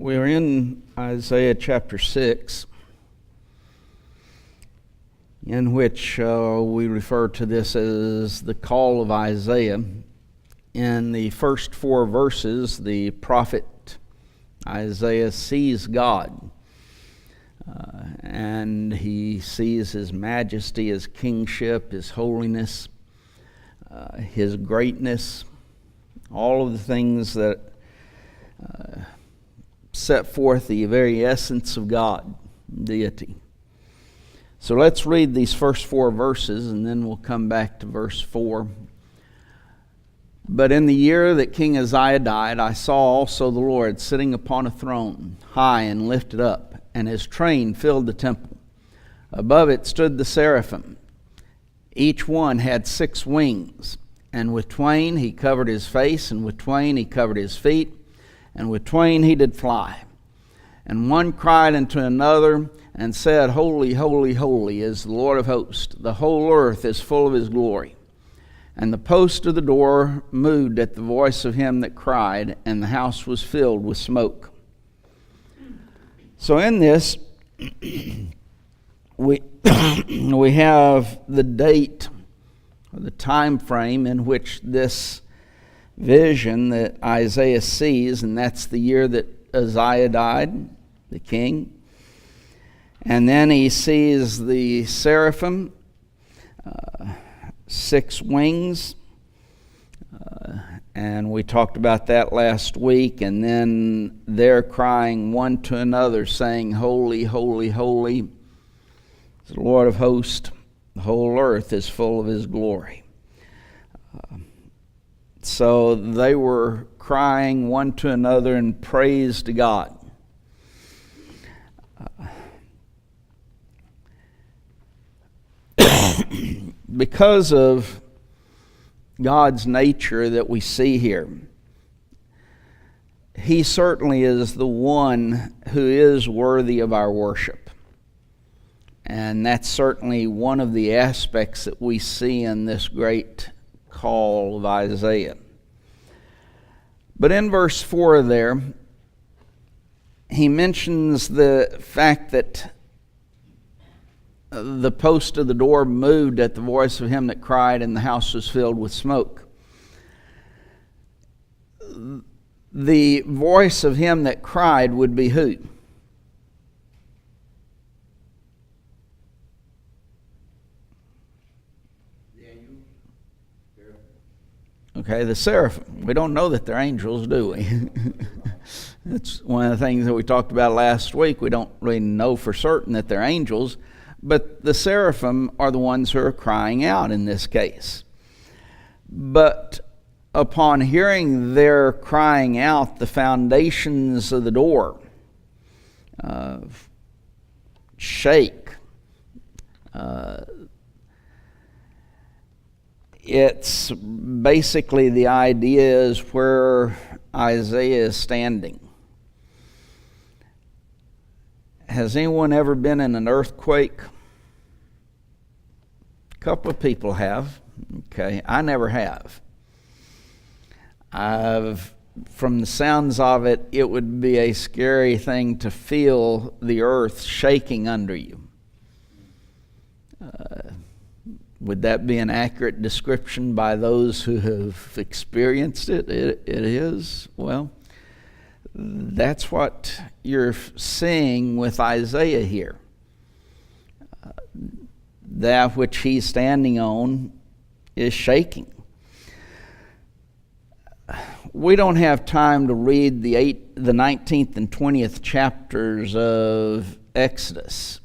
We're in Isaiah chapter 6, in which we refer to this as the call of Isaiah. In the first 4 verses, the prophet Isaiah sees God, and he sees His majesty, His kingship, His holiness, His greatness, all of the things that set forth the very essence of God, deity. So let's read these first 4 verses, and then we'll come back to verse 4. But in the year that King Uzziah died, I saw also the Lord sitting upon a throne, high and lifted up, and His train filled the temple. Above it stood the seraphim. Each one had 6 wings, and with twain he covered his face, and with twain he covered his feet, and with twain he did fly. And one cried unto another, and said, Holy, holy, holy is the Lord of hosts. The whole earth is full of His glory. And the post of the door moved at the voice of him that cried, and the house was filled with smoke. So in this, we have the date, or the time frame in which this vision that Isaiah sees, and that's the year that Uzziah died, the king. And then he sees the seraphim, 6 wings, and we talked about that last week. And then they're crying one to another, saying, Holy, holy, holy is the Lord of hosts. The whole earth is full of His glory. So they were crying one to another in praise to God. Because of God's nature that we see here, He certainly is the one who is worthy of our worship. And that's certainly one of the aspects that we see in this great call of Isaiah. But in verse 4 there, he mentions the fact that the post of the door moved at the voice of him that cried, and the house was filled with smoke. The voice of him that cried would be who? Okay, the seraphim. We don't know that they're angels, do we? That's one of the things that we talked about last week. We don't really know for certain that they're angels, but the seraphim are the ones who are crying out in this case. But upon hearing their crying out, the foundations of the door shake. It's basically, the idea is where Isaiah is standing. Has anyone ever been in an earthquake? A couple of people have. Okay, I never have. From the sounds of it, it would be a scary thing to feel the earth shaking under you. Would that be an accurate description by those who have experienced it? It is. Well, that's what you're seeing with Isaiah here. That which he's standing on is shaking. We don't have time to read the 19th and 20th chapters of Exodus.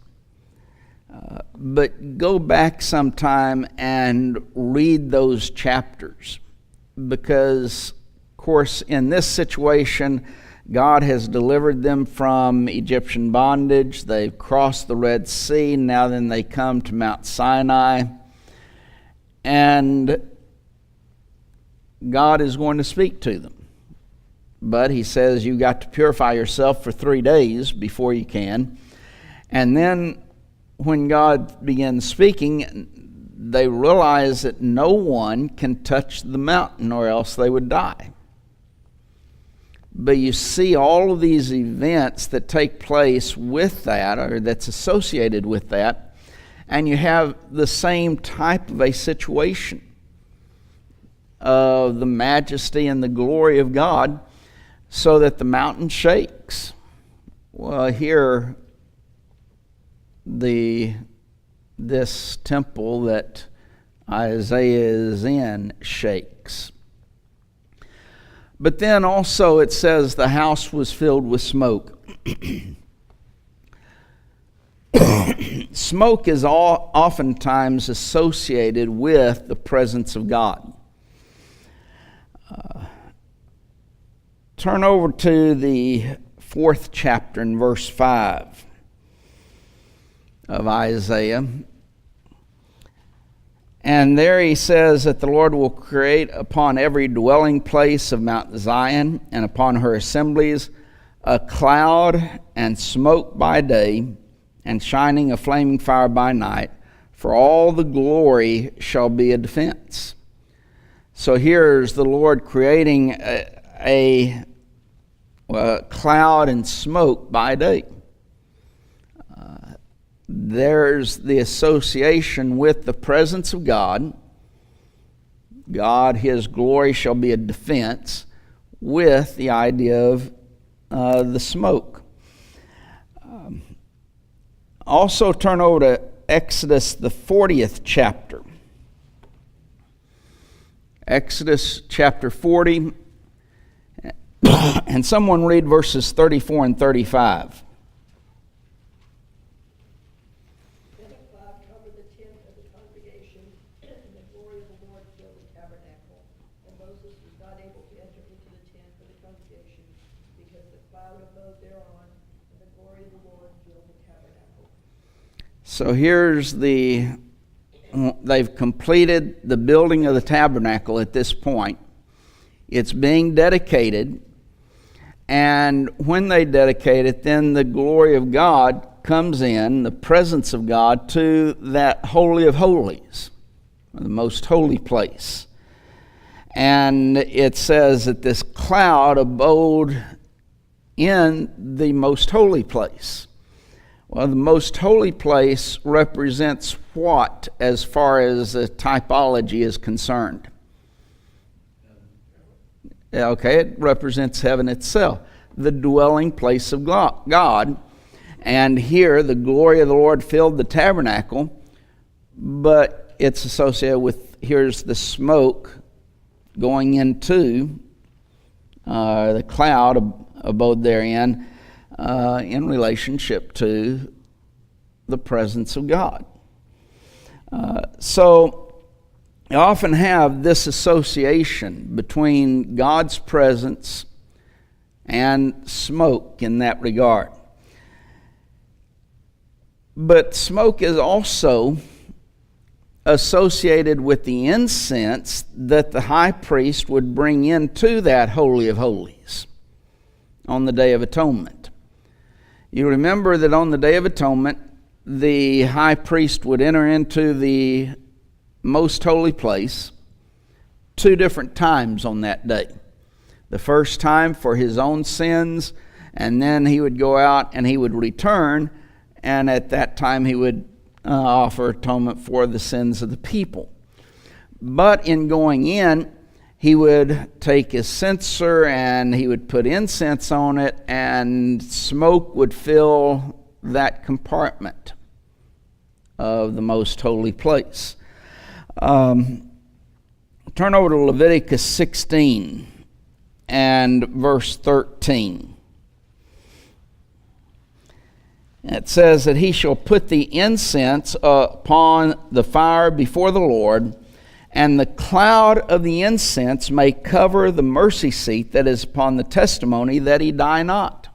But go back sometime and read those chapters, because, of course, in this situation, God has delivered them from Egyptian bondage. They've crossed the Red Sea. Now then they come to Mount Sinai, and God is going to speak to them. But He says you've got to purify yourself for 3 days before you can. And then when God begins speaking, they realize that no one can touch the mountain or else they would die. But you see all of these events that take place with that, or that's associated with that, and you have the same type of a situation of the majesty and the glory of God, so that the mountain shakes. Well, here, this temple that Isaiah is in shakes. But then also it says the house was filled with smoke. Smoke is oftentimes associated with the presence of God. Turn over to the 4th chapter in verse 5 of Isaiah. And there he says that the Lord will create upon every dwelling place of Mount Zion and upon her assemblies a cloud and smoke by day and shining a flaming fire by night, for all the glory shall be a defense. So here's the Lord creating a cloud and smoke by day. There's the association with the presence of God. God, His glory shall be a defense, with the idea of the smoke. Also turn over to Exodus, the 40th chapter. Exodus chapter 40. And someone read verses 34 and 35. So here's they've completed the building of the tabernacle at this point. It's being dedicated, and when they dedicate it, then the glory of God comes in, the presence of God, to that Holy of Holies, the most holy place. And it says that this cloud abode in the most holy place. Well, the most holy place represents what as far as the typology is concerned? Okay, it represents heaven itself, the dwelling place of God. And here, the glory of the Lord filled the tabernacle, but it's associated with, here's the smoke going into the cloud abode therein, in relationship to the presence of God. So you often have this association between God's presence and smoke in that regard. But smoke is also associated with the incense that the high priest would bring into that Holy of Holies on the Day of Atonement. You remember that on the Day of Atonement, the high priest would enter into the most holy place 2 different times on that day. The first time for his own sins, and then he would go out and he would return, and at that time he would offer atonement for the sins of the people. But in going in, he would take his censer and he would put incense on it, and smoke would fill that compartment of the most holy place. Turn over to Leviticus 16 and verse 13. It says that he shall put the incense upon the fire before the Lord, and the cloud of the incense may cover the mercy seat that is upon the testimony, that he die not.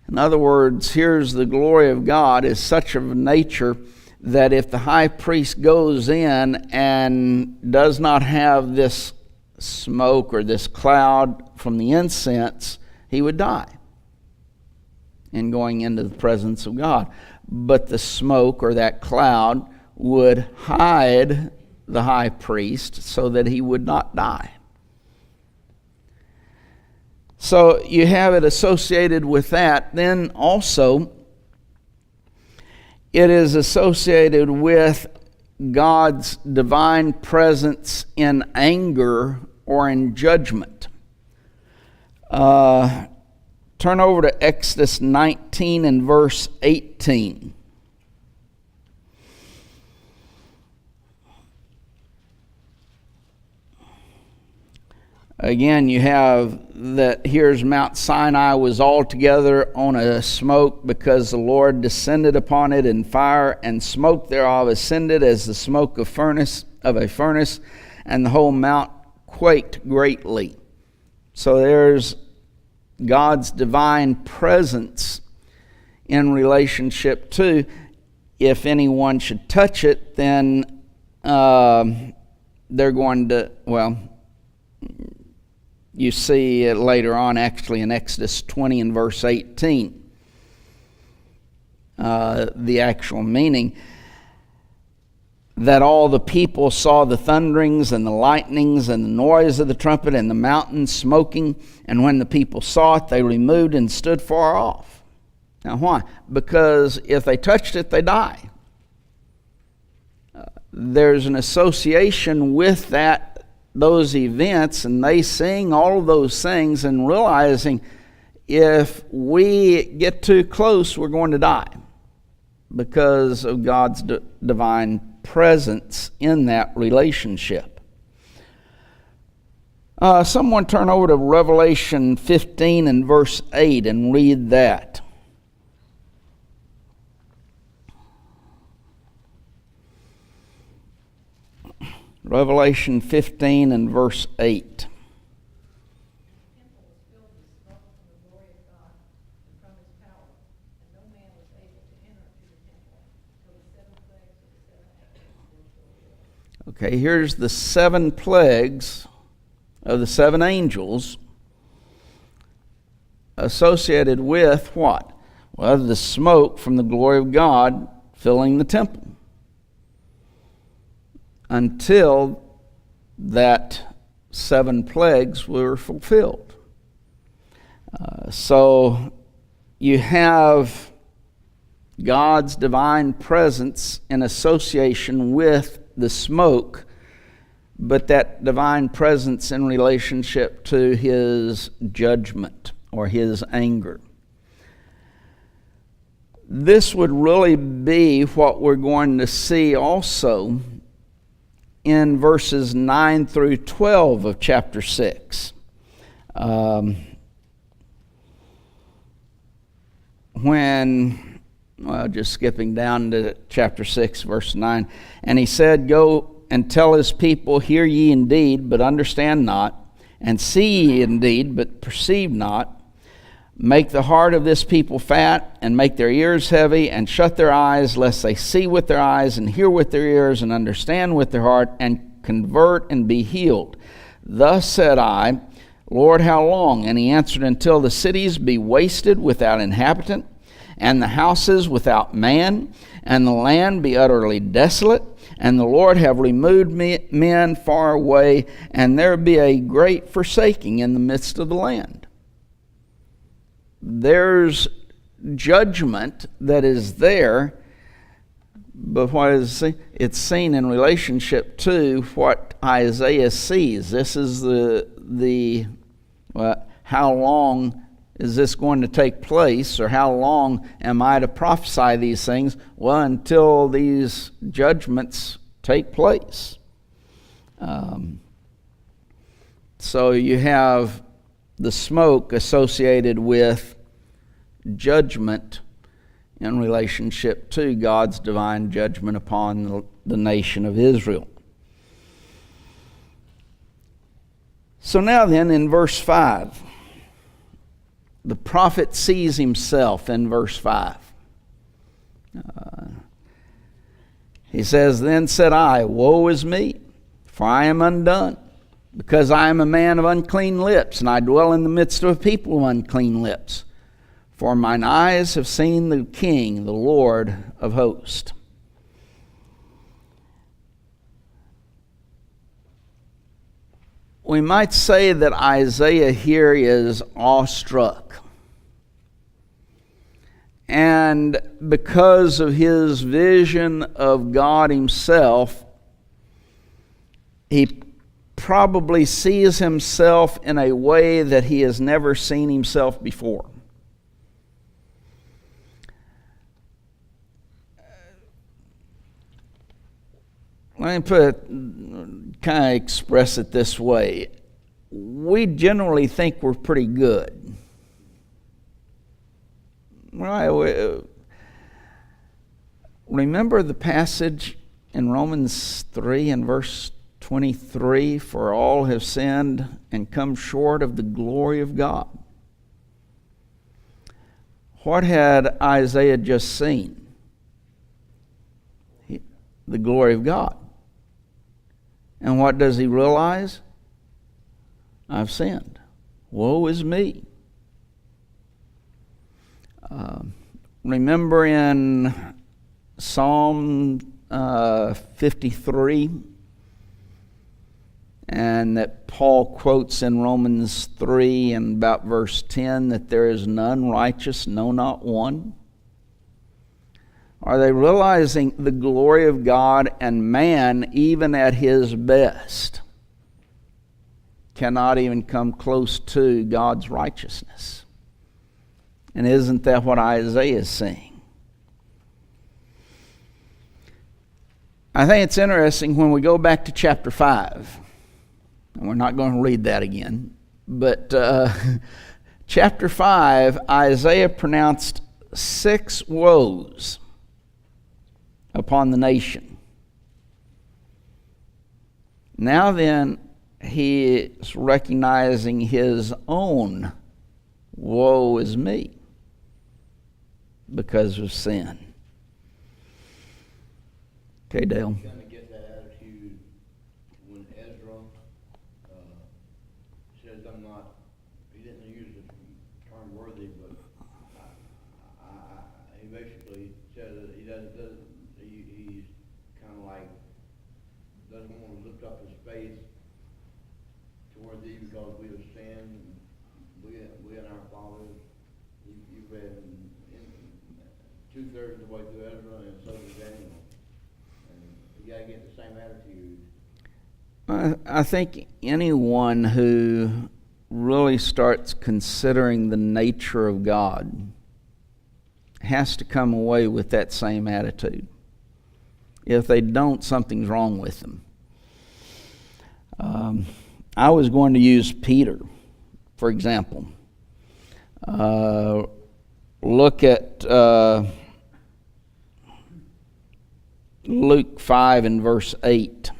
In other words, here's the glory of God is such of a nature that if the high priest goes in and does not have this smoke or this cloud from the incense, he would die in going into the presence of God. But the smoke or that cloud would hide the high priest so that he would not die. So you have it associated with that. Then also, it is associated with God's divine presence in anger or in judgment. Turn over to Exodus 19 and verse 18. Again, you have that here's Mount Sinai was altogether on a smoke, because the Lord descended upon it in fire, and smoke thereof ascended as the smoke of a furnace, and the whole mount quaked greatly. So there's God's divine presence in relationship to, if anyone should touch it, then they're going to, you see it later on actually in Exodus 20 and verse 18. The actual meaning, that all the people saw the thunderings and the lightnings and the noise of the trumpet and the mountain smoking, and when the people saw it, they removed and stood far off. Now why? Because if they touched it, they die. There's an association with those events, and they sing all of those things and realizing if we get too close, we're going to die because of God's divine presence in that relationship. Someone turn over to Revelation 15 and verse 8 and read that. Revelation 15 and verse 8. Okay, here's the 7 plagues of the 7 angels associated with what? Well, the smoke from the glory of God filling the temple, until that 7 plagues were fulfilled. So you have God's divine presence in association with the smoke, but that divine presence in relationship to his judgment or his anger. This would really be what we're going to see also in verses 9 through 12 of chapter 6. Just skipping down to chapter 6, verse 9. And he said, Go and tell his people, hear ye indeed, but understand not, and see ye indeed, but perceive not. Make the heart of this people fat, and make their ears heavy, and shut their eyes, lest they see with their eyes, and hear with their ears, and understand with their heart, and convert and be healed. Thus said I, Lord, how long? And he answered, Until the cities be wasted without inhabitant, and the houses without man, and the land be utterly desolate, and the Lord have removed men far away, and there be a great forsaking in the midst of the land. There's judgment that is there, but what is it's seen in relationship to what Isaiah sees. This is how long is this going to take place, or how long am I to prophesy these things? Well, until these judgments take place. So you have the smoke associated with judgment in relationship to God's divine judgment upon the nation of Israel. So now then, in verse 5, the prophet sees himself in verse 5. He says, Then said I, Woe is me, for I am undone, because I am a man of unclean lips, and I dwell in the midst of a people of unclean lips. For mine eyes have seen the King, the Lord of hosts. we might say that Isaiah here is awestruck. And because of his vision of God himself, he probably sees himself in a way that he has never seen himself before. Let me kind of express it this way. We generally think we're pretty good. Right? Remember the passage in Romans 3 and verse 23, for all have sinned and come short of the glory of God. What had Isaiah just seen? The glory of God. And what does he realize? I've sinned. Woe is me. Remember in Psalm 53, and that Paul quotes in Romans 3 and about verse 10, that there is none righteous, no, not one. Are they realizing the glory of God, and man, even at his best, cannot even come close to God's righteousness? And isn't that what Isaiah is saying? I think it's interesting when we go back to chapter 5. And we're not going to read that again. But chapter 5, Isaiah pronounced 6 woes upon the nation. Now then, he is recognizing his own woe is me because of sin. Okay, Dale. You kind of get that attitude when Ezra says, I'm not, he didn't use the term worthy, but he basically says that he's kind of like, doesn't want to lift up his face toward thee because we have sinned, we and our fathers. You read in 2/3 of the way through Ezra, and so does Daniel. You got to get the same attitude. I think anyone who really starts considering the nature of God has to come away with that same attitude. If they don't, something's wrong with them. I was going to use Peter, for example. Look at Luke 5 and verse 8.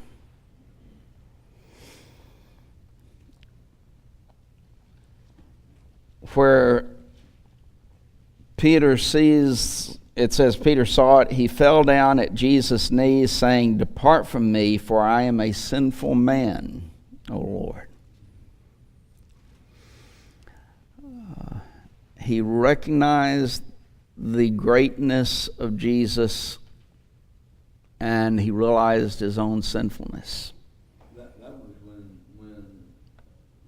Where Peter sees, it says, Peter saw it, he fell down at Jesus' knees, saying, Depart from me, for I am a sinful man, O Lord. He recognized the greatness of Jesus, and he realized his own sinfulness. That was when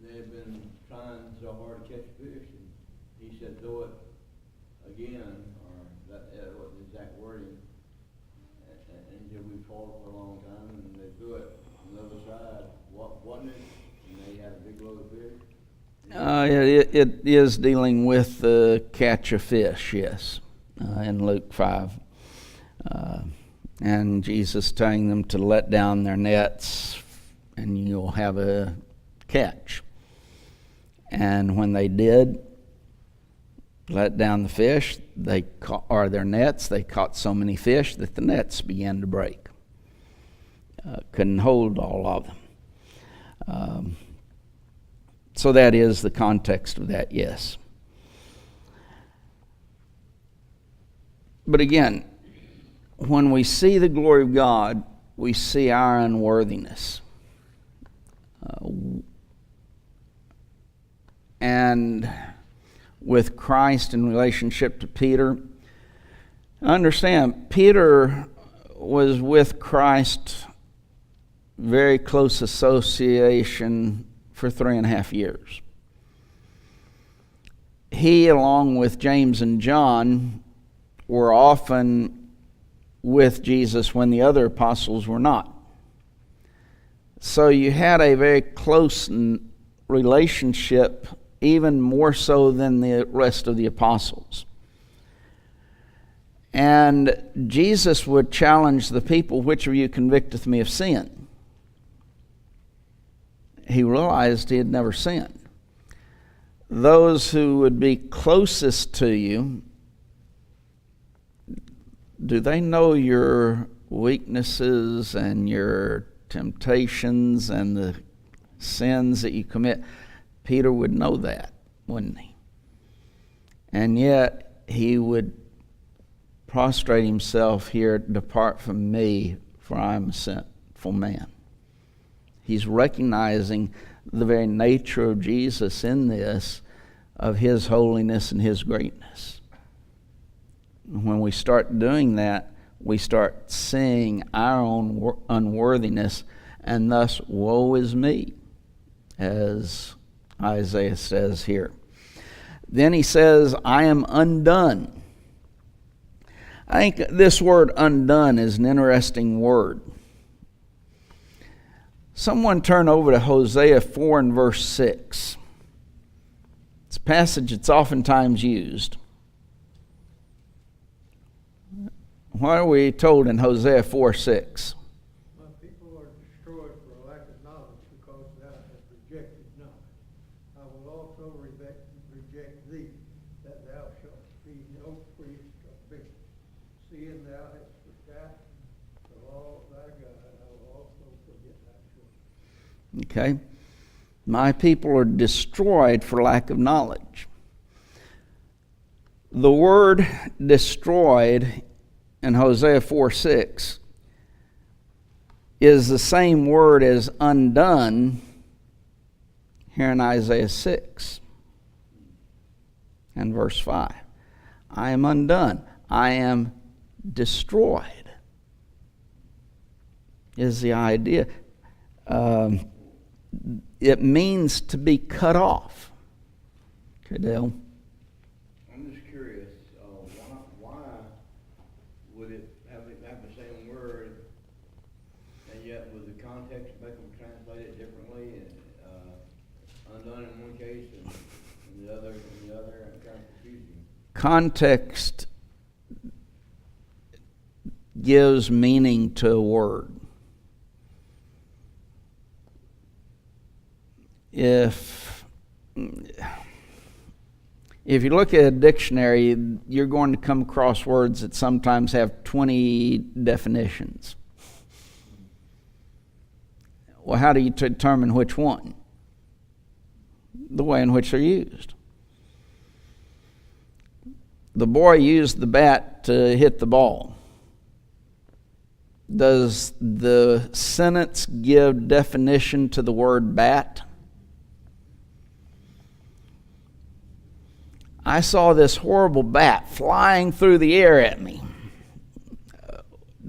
they had been trying so hard to catch fish, and he said, "Do it again," or that what the exact wording. And he said, "We fought for a long time," and they threw it on the other side. Wasn't it? And they had a big load of fish. It is dealing with the catch of fish, yes, in Luke 5. And Jesus telling them to let down their nets and you'll have a catch. And when they did let down the fish, their nets, they caught so many fish that the nets began to break. Couldn't hold all of them. So that is the context of that, yes. But again, when we see the glory of God, we see our unworthiness. And with Christ in relationship to Peter, understand, Peter was with Christ, very close association for 3.5 years. He, along with James and John, were often with Jesus when the other apostles were not. So you had a very close relationship, even more so than the rest of the apostles. And Jesus would challenge the people, which of you convicteth me of sin? He realized he had never sinned. Those who would be closest to you, do they know your weaknesses and your temptations and the sins that you commit? Peter would know that, wouldn't he? And yet he would prostrate himself here, depart from me, for I am a sinful man. He's recognizing the very nature of Jesus in this, of his holiness and his greatness. When we start doing that, we start seeing our own unworthiness, and thus, woe is me, as Isaiah says here. Then he says, I am undone. I think this word undone is an interesting word. Someone turn over to Hosea 4 and verse 6. It's a passage that's oftentimes used. What are we told in Hosea 4:6? My people are destroyed for a lack of knowledge, because thou hast rejected knowledge. I will also reject thee, that thou shalt be no priest of me. Seeing thou hast forgotten the law of thy God, I will also forget thy children. Okay. My people are destroyed for lack of knowledge. The word destroyed in Hosea 4:6 is the same word as undone here in Isaiah 6 and verse 5. I am undone. I am destroyed is the idea. It means to be cut off. Okay, Dale? I'm just curious, why would it have the same word, and yet would the context make them translate it differently? Undone in one case and the other in the other, and kind of confusing. Context gives meaning to a word. If you look at a dictionary, you're going to come across words that sometimes have 20 definitions. Well, how do you determine which one? The way in which they're used. The boy used the bat to hit the ball. Does the sentence give definition to the word bat? I saw this horrible bat flying through the air at me.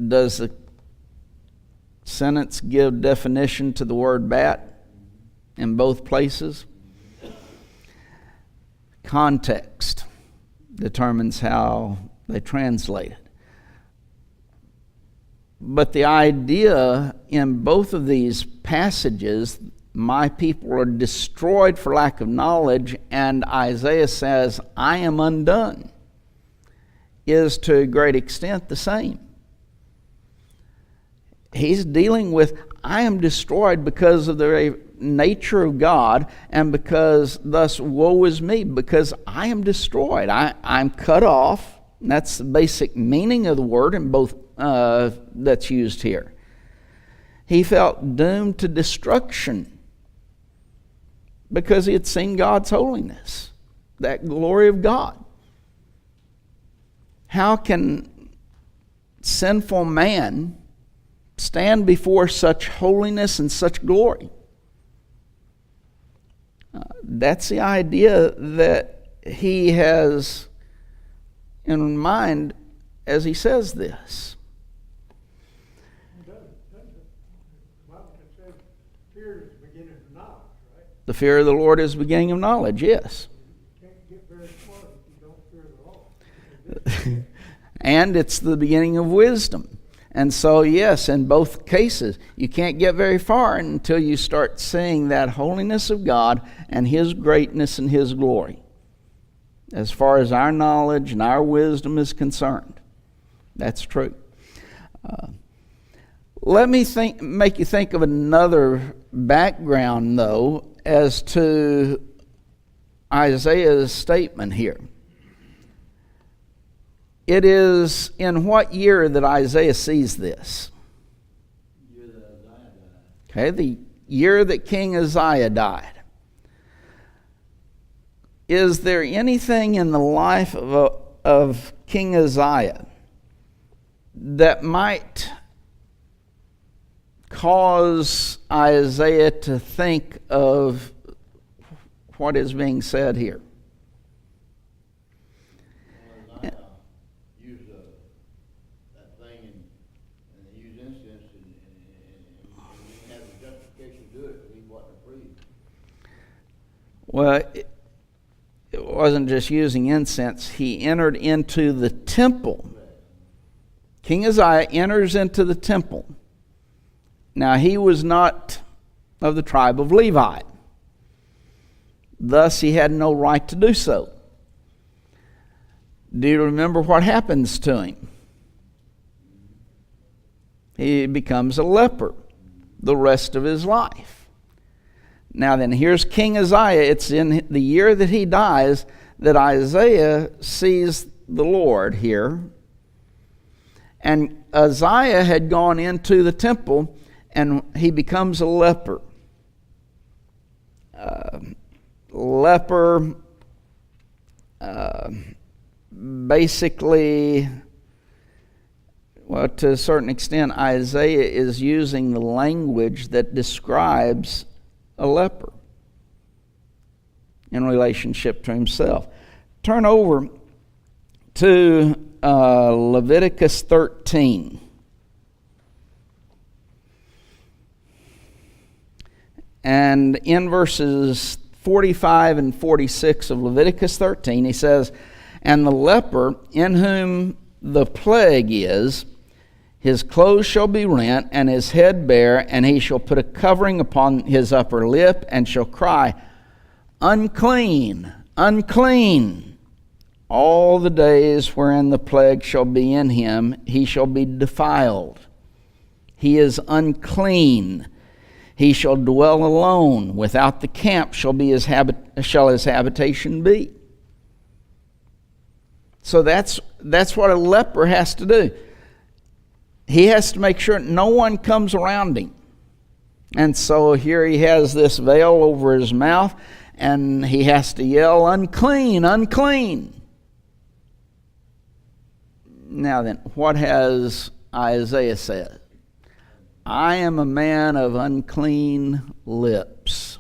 Does the sentence give definition to the word bat in both places? Context determines how they translate it. But the idea in both of these passages, my people are destroyed for lack of knowledge, and Isaiah says, I am undone, is to a great extent the same. He's dealing with, I am destroyed because of the very nature of God, and because thus woe is me, because I am destroyed. I'm cut off. That's the basic meaning of the word in both that's used here. He felt doomed to destruction because he had seen God's holiness, that glory of God. How can sinful man stand before such holiness and such glory? That's the idea that he has in mind as he says this. The fear of the Lord is the beginning of knowledge, yes. You can't get very smart if you don't fear the Lord. And it's the beginning of wisdom. And so, yes, in both cases, you can't get very far until you start seeing that holiness of God and His greatness and His glory, as far as our knowledge and our wisdom is concerned. That's true. Let me make you think of another background, though, as to Isaiah's statement here. It is in what year that Isaiah sees this? The year that Uzziah died. Okay, the year that King Uzziah died. Is there anything in the life of King Uzziah that might cause Isaiah to think of what is being said here? Uzziah used that thing and used incense and he had the justification to do it, but he wasn't approved. Well, it wasn't just using incense. He entered into the temple. King Uzziah enters into the temple. Now, he was not of the tribe of Levi. Thus, he had no right to do so. Do you remember what happens to him? He becomes a leper the rest of his life. Now then, here's King Uzziah. It's in the year that he dies that Isaiah sees the Lord here. And Uzziah had gone into the temple and he becomes a leper. Basically, well, to a certain extent, Isaiah is using the language that describes a leper in relationship to himself. Turn over to Leviticus 13. And in verses 45 and 46 of Leviticus 13, he says, "And the leper in whom the plague is, his clothes shall be rent, and his head bare, and he shall put a covering upon his upper lip, and shall cry, Unclean, unclean. All the days wherein the plague shall be in him, he shall be defiled. He is unclean. He shall dwell alone. Without the camp shall his habitation be." So that's what a leper has to do. He has to make sure no one comes around him. And so here he has this veil over his mouth, and he has to yell, "Unclean, unclean." Now then, what has Isaiah said? "I am a man of unclean lips."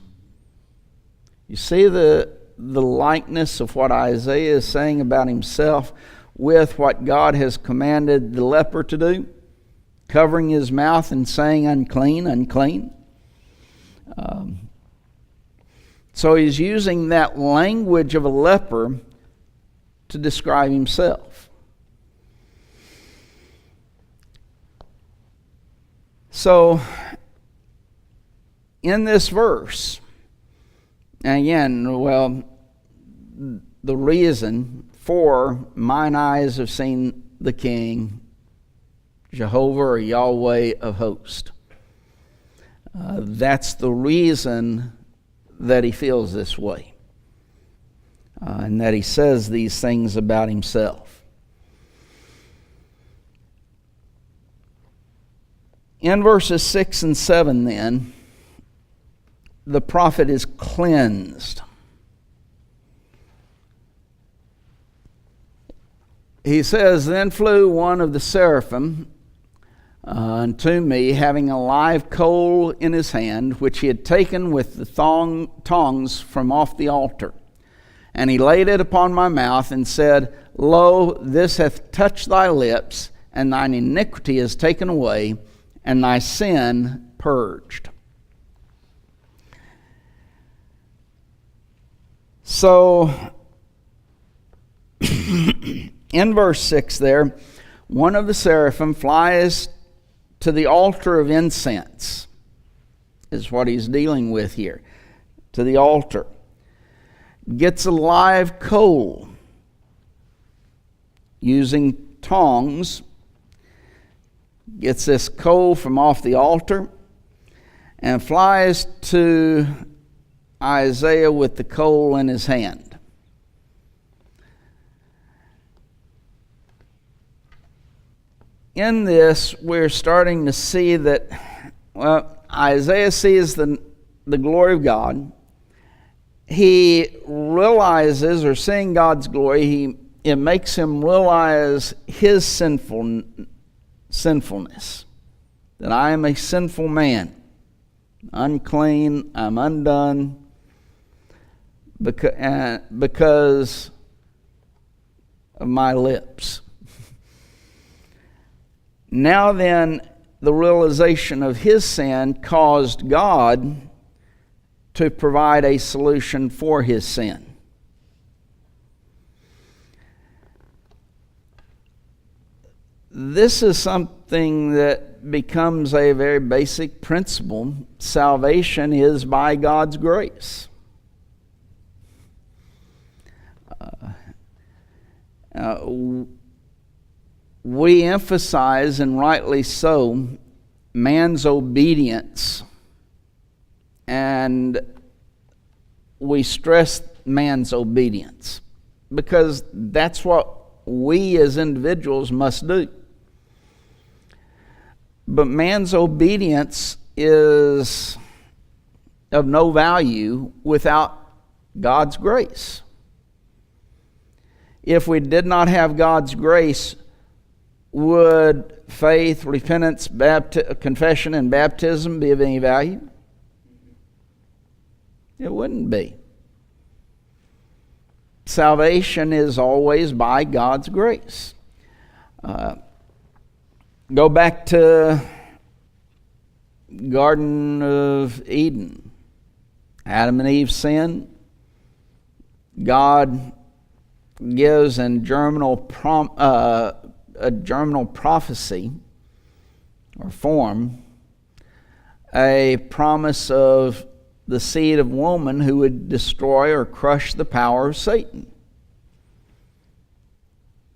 You see the likeness of what Isaiah is saying about himself with what God has commanded the leper to do? Covering his mouth and saying, "Unclean, unclean." So he's using that language of a leper to describe himself. So, in this verse, and again, well, the reason for "mine eyes have seen the King, Jehovah or Yahweh of hosts." That's the reason that he feels this way, and that he says these things about himself. In verses 6 and 7 then, the prophet is cleansed. He says, "Then flew one of the seraphim unto me, having a live coal in his hand, which he had taken with the tongs from off the altar. And he laid it upon my mouth, and said, Lo, this hath touched thy lips, and thine iniquity is taken away, and thy sin purged." So, in verse 6 there, one of the seraphim flies to the altar of incense, is what he's dealing with here. To the altar. Gets a live coal using tongs. Gets this coal from off the altar and flies to Isaiah with the coal in his hand. In this, we're starting to see that, Isaiah sees the glory of God. He realizes, or seeing God's glory, it makes him realize his sinfulness. That I am a sinful man. Unclean, I'm undone. Because of my lips. Now then, the realization of his sin caused God to provide a solution for his sin. This is something that becomes a very basic principle. Salvation is by God's grace. We emphasize, and rightly so, man's obedience, and we stress man's obedience because that's what we as individuals must do. But man's obedience is of no value without God's grace. If we did not have God's grace, would faith, repentance, confession, and baptism be of any value? It wouldn't be. Salvation is always by God's grace. Go back to Garden of Eden. Adam and Eve sin. God gives a germinal prophecy or form, a promise of the seed of woman who would destroy or crush the power of Satan.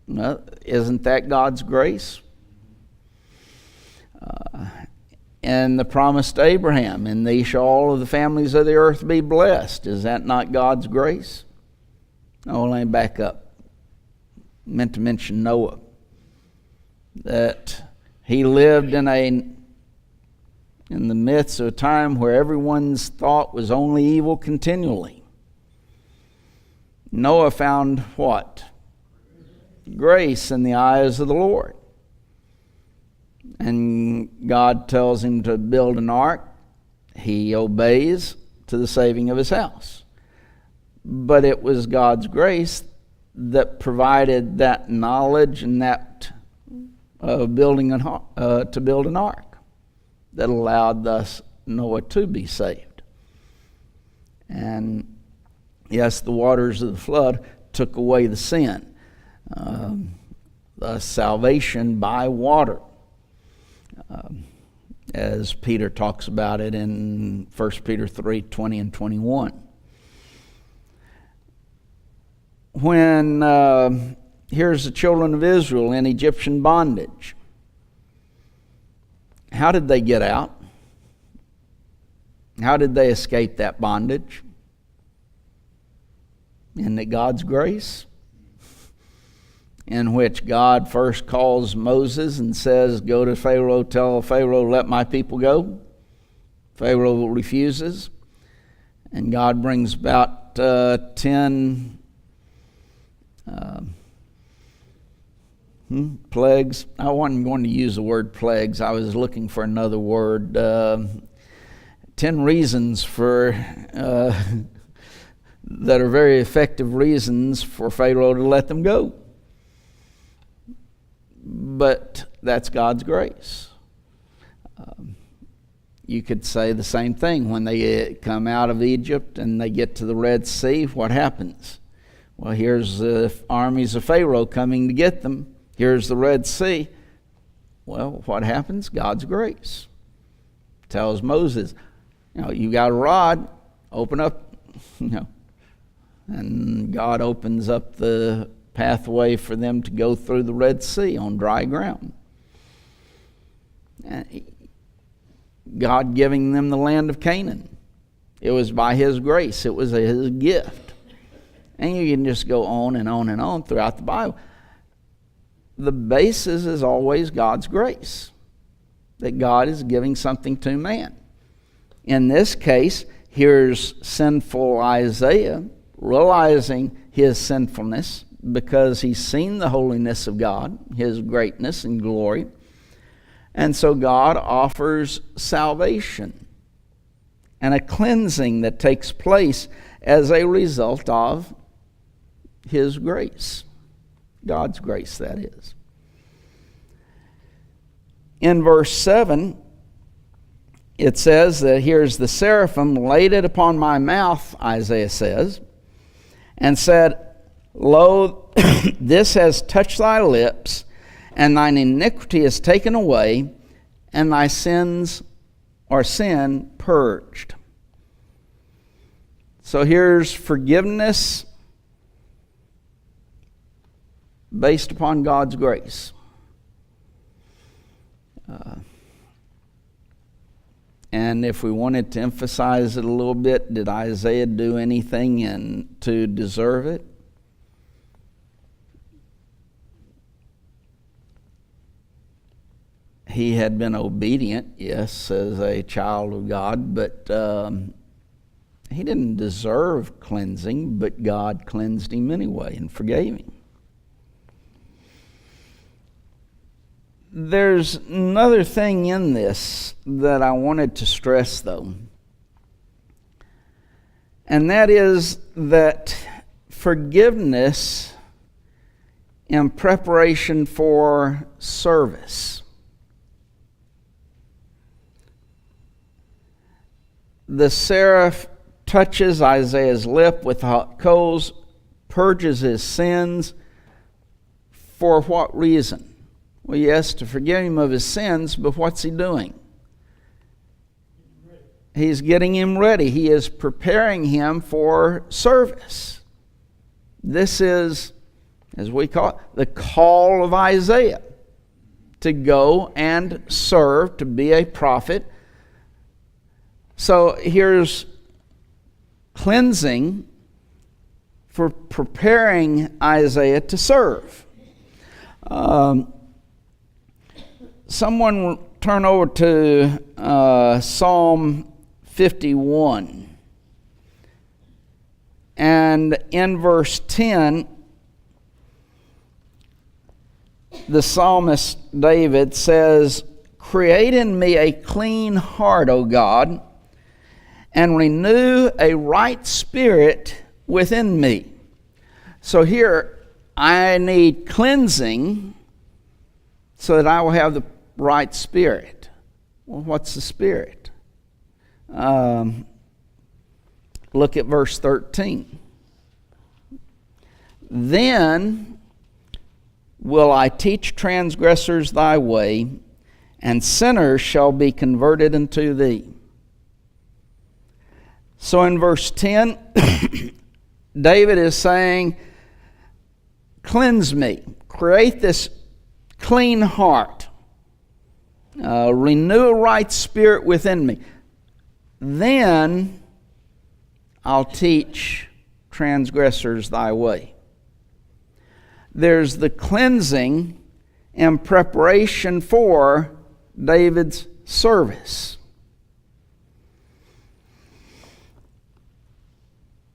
Well, isn't that God's grace? And the promise to Abraham, "In thee shall all of the families of the earth be blessed." Is that not God's grace? Oh, let me back up. Meant to mention Noah. That he lived in the midst of a time where everyone's thought was only evil continually. Noah found what? Grace in the eyes of the Lord. And God tells him to build an ark. He obeys to the saving of his house. But it was God's grace that provided that knowledge and that to build an ark that allowed thus Noah to be saved. And yes, the waters of the flood took away the sin. The salvation by water, as Peter talks about it in 1 Peter 3:20 and 21. When here's the children of Israel in Egyptian bondage. How did they get out? How did they escape that bondage? Isn't it God's grace? In which God first calls Moses and says, "Go to Pharaoh, tell Pharaoh, let my people go." Pharaoh refuses. And God brings about 10 plagues. I wasn't going to use the word plagues. I was looking for another word. 10 reasons for that are very effective reasons for Pharaoh to let them go. But that's God's grace. You could say the same thing. When they come out of Egypt and they get to the Red Sea, what happens? Well, here's the armies of Pharaoh coming to get them. Here's the Red Sea. Well, what happens? God's grace. Tells Moses, you got a rod, open up, and God opens up the pathway for them to go through the Red Sea on dry ground. God giving them the land of Canaan. It was by His grace. It was His gift. And you can just go on and on and on throughout the Bible. The basis is always God's grace. That God is giving something to man. In this case, here's sinful Isaiah realizing his sinfulness because he's seen the holiness of God, His greatness and glory. And so God offers salvation and a cleansing that takes place as a result of His grace. God's grace, that is. In verse 7, it says that here's the seraphim laid it upon my mouth, Isaiah says, and said, Lo, this has touched thy lips, and thine iniquity is taken away, and thy sins or sin purged. So here's forgiveness based upon God's grace. And if we wanted to emphasize it a little bit, did Isaiah do anything to deserve it? He had been obedient, yes, as a child of God, but he didn't deserve cleansing, but God cleansed him anyway and forgave him. There's another thing in this that I wanted to stress, though, and that is that forgiveness in preparation for service. The seraph touches Isaiah's lip with hot coals, purges his sins. For what reason? Well, yes, to forgive him of his sins, but what's he doing? He's getting him ready. He is preparing him for service. This is, as we call it, the call of Isaiah to go and serve, to be a prophet. So here's cleansing for preparing Isaiah to serve. Someone turn over to Psalm 51. And in verse 10, the psalmist David says, Create in me a clean heart, O God, and renew a right spirit within me. So here, I need cleansing so that I will have the right spirit. Well, what's the spirit? Look at verse 13. Then will I teach transgressors thy way, and sinners shall be converted unto thee. So in verse 10, David is saying, cleanse me, create this clean heart, renew a right spirit within me. Then I'll teach transgressors thy way. There's the cleansing and preparation for David's service.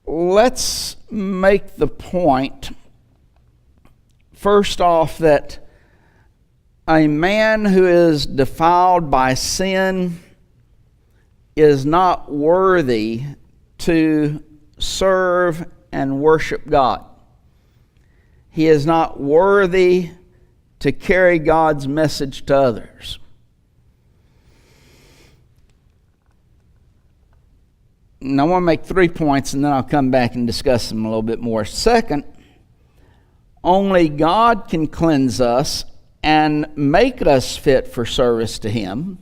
Let's make the point, first off, that a man who is defiled by sin is not worthy to serve and worship God. He is not worthy to carry God's message to others. and I want to make 3 points, and then I'll come back and discuss them a little bit more. Second, only God can cleanse us and make us fit for service to Him.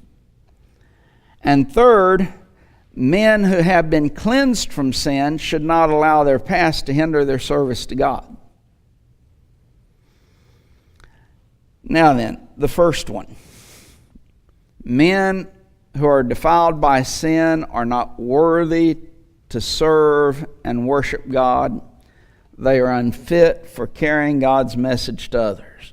And third, men who have been cleansed from sin should not allow their past to hinder their service to God. Now then, the first one. Men who are defiled by sin are not worthy to serve and worship God. They are unfit for carrying God's message to others.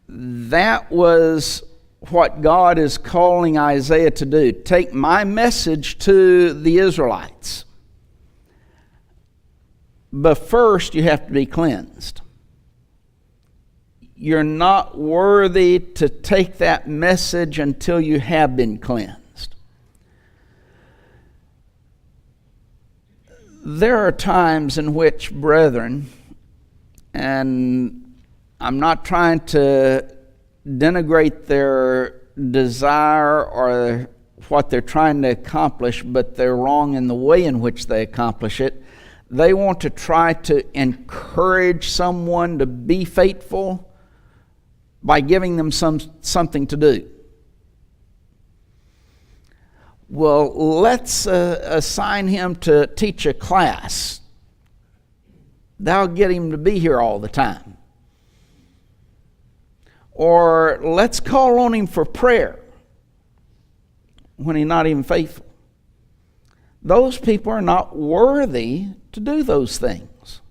That was what God is calling Isaiah to do. Take my message to the Israelites. But first, you have to be cleansed. You're not worthy to take that message until you have been cleansed. There are times in which, brethren, and I'm not trying to denigrate their desire or what they're trying to accomplish, but they're wrong in the way in which they accomplish it. They want to try to encourage someone to be faithful by giving them something to do. Well, let's assign him to teach a class. That'll get him to be here all the time. Or let's call on him for prayer when he's not even faithful. Those people are not worthy to do those things.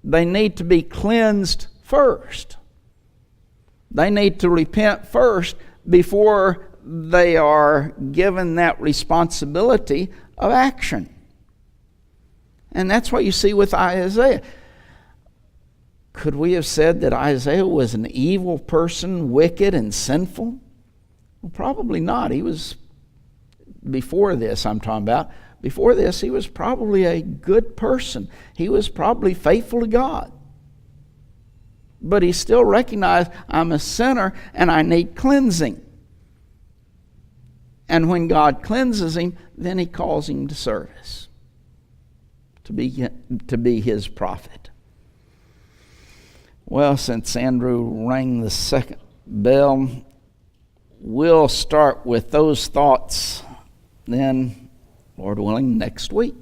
They need to be cleansed first. They need to repent first before they are given that responsibility of action. And that's what you see with Isaiah. Could we have said that Isaiah was an evil person, wicked and sinful? Well, probably not. He was, before this I'm talking about, before this he was probably a good person. He was probably faithful to God. But he still recognized, I'm a sinner and I need cleansing. And when God cleanses him, then he calls him to service, to be his prophet. Well, since Andrew rang the second bell, we'll start with those thoughts then, Lord willing, next week.